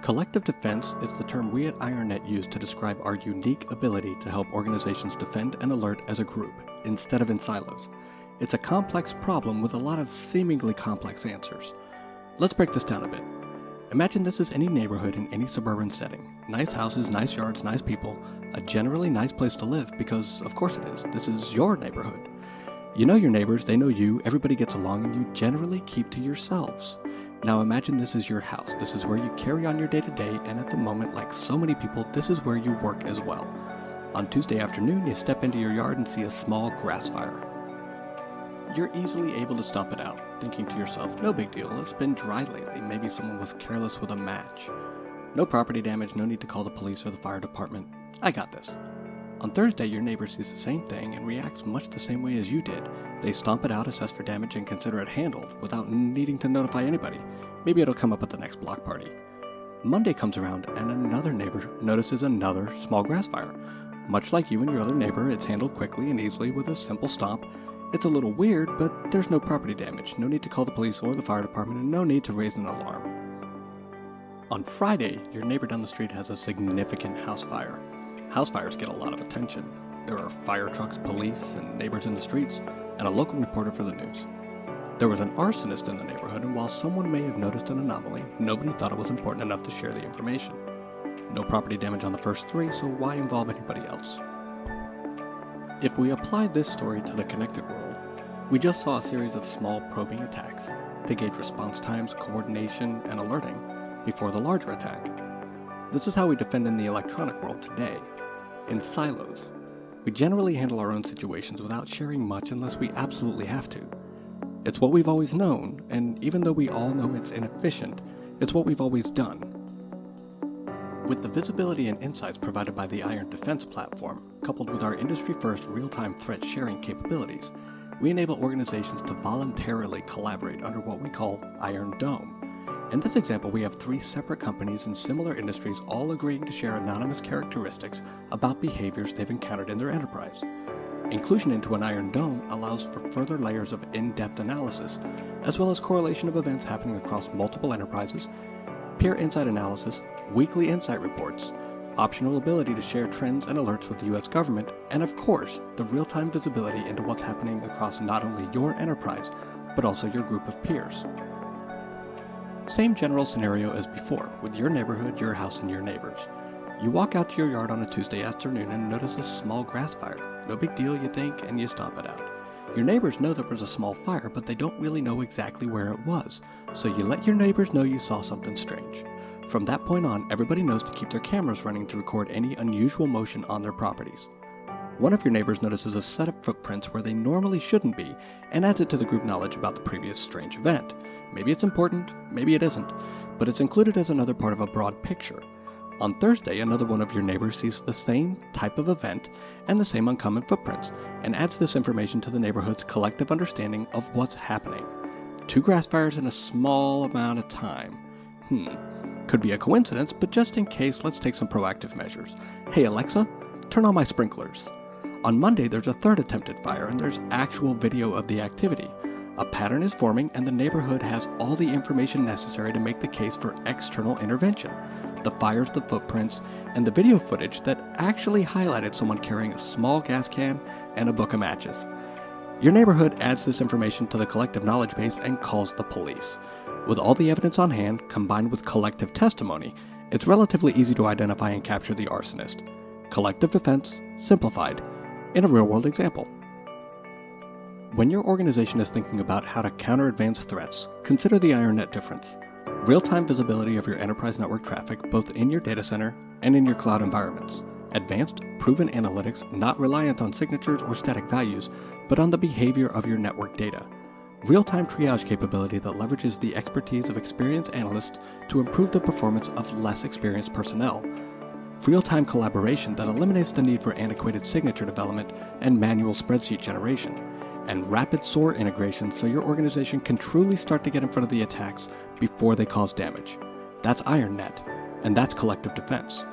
Collective defense is the term we at IronNet use to describe our unique ability to help organizations defend and alert as a group, instead of in silos. It's a complex problem with a lot of seemingly complex answers. Let's break this down a bit. Imagine this is any neighborhood in any suburban setting. Nice houses, nice yards, nice people, a generally nice place to live because, of course it is, this is your neighborhood. You know your neighbors, they know you, everybody gets along, and you generally keep to yourselves. Now imagine this is your house. This is where you carry on your day-to-day, and at the moment, like so many people, this is where you work as well. On Tuesday afternoon, you step into your yard and see a small grass fire. You're easily able to stomp it out, thinking to yourself, no big deal, it's been dry lately, maybe someone was careless with a match. No property damage, no need to call the police or the fire department. I got this. On Thursday, your neighbor sees the same thing and reacts much the same way as you did. They stomp it out, assess for damage, and consider it handled without needing to notify anybody. Maybe it'll come up at the next block party. Monday comes around and another neighbor notices another small grass fire. Much like you and your other neighbor, it's handled quickly and easily with a simple stomp. It's a little weird, but there's no property damage, no need to call the police or the fire department, and no need to raise an alarm. On Friday, your neighbor down the street has a significant house fire. House fires get a lot of attention. There are fire trucks, police, and neighbors in the streets, and a local reporter for the news. There was an arsonist in the neighborhood, and while someone may have noticed an anomaly, nobody thought it was important enough to share the information. No property damage on the first three, so why involve anybody else? If we apply this story to the connected world, we just saw a series of small probing attacks to gauge response times, coordination, and alerting before the larger attack. This is how we defend in the electronic world today, in silos. We generally handle our own situations without sharing much unless we absolutely have to. It's what we've always known, and even though we all know it's inefficient, it's what we've always done. With the visibility and insights provided by the Iron Defense platform, coupled with our industry-first real-time threat sharing capabilities, we enable organizations to voluntarily collaborate under what we call IronDome. In this example, we have 3 separate companies in similar industries all agreeing to share anonymous characteristics about behaviors they've encountered in their enterprise. Inclusion into an IronDome allows for further layers of in-depth analysis, as well as correlation of events happening across multiple enterprises, peer insight analysis, weekly insight reports, optional ability to share trends and alerts with the US government, and of course, the real-time visibility into what's happening across not only your enterprise, but also your group of peers. Same general scenario as before, with your neighborhood, your house, and your neighbors. You walk out to your yard on a Tuesday afternoon and notice a small grass fire. No big deal, you think, and you stomp it out. Your neighbors know there was a small fire, but they don't really know exactly where it was, so you let your neighbors know you saw something strange. From that point on, everybody knows to keep their cameras running to record any unusual motion on their properties. One of your neighbors notices a set of footprints where they normally shouldn't be, and adds it to the group knowledge about the previous strange event. Maybe it's important, maybe it isn't, but it's included as another part of a broad picture. On Thursday, another one of your neighbors sees the same type of event and the same uncommon footprints, and adds this information to the neighborhood's collective understanding of what's happening. 2 grass fires in a small amount of time. Could be a coincidence, but just in case, let's take some proactive measures. Hey Alexa, turn on my sprinklers. On Monday, there's a 3rd attempted fire, and there's actual video of the activity. A pattern is forming, and the neighborhood has all the information necessary to make the case for external intervention. The fires, the footprints, and the video footage that actually highlighted someone carrying a small gas can and a book of matches. Your neighborhood adds this information to the collective knowledge base and calls the police. With all the evidence on hand, combined with collective testimony, it's relatively easy to identify and capture the arsonist. Collective defense, simplified, in a real-world example. When your organization is thinking about how to counter advanced threats, consider the IronNet difference. Real-time visibility of your enterprise network traffic both in your data center and in your cloud environments. Advanced, proven analytics not reliant on signatures or static values, but on the behavior of your network data. Real-time triage capability that leverages the expertise of experienced analysts to improve the performance of less experienced personnel. Real-time collaboration that eliminates the need for antiquated signature development and manual spreadsheet generation. And rapid SOAR integration so your organization can truly start to get in front of the attacks before they cause damage. That's IronNet, and that's collective defense.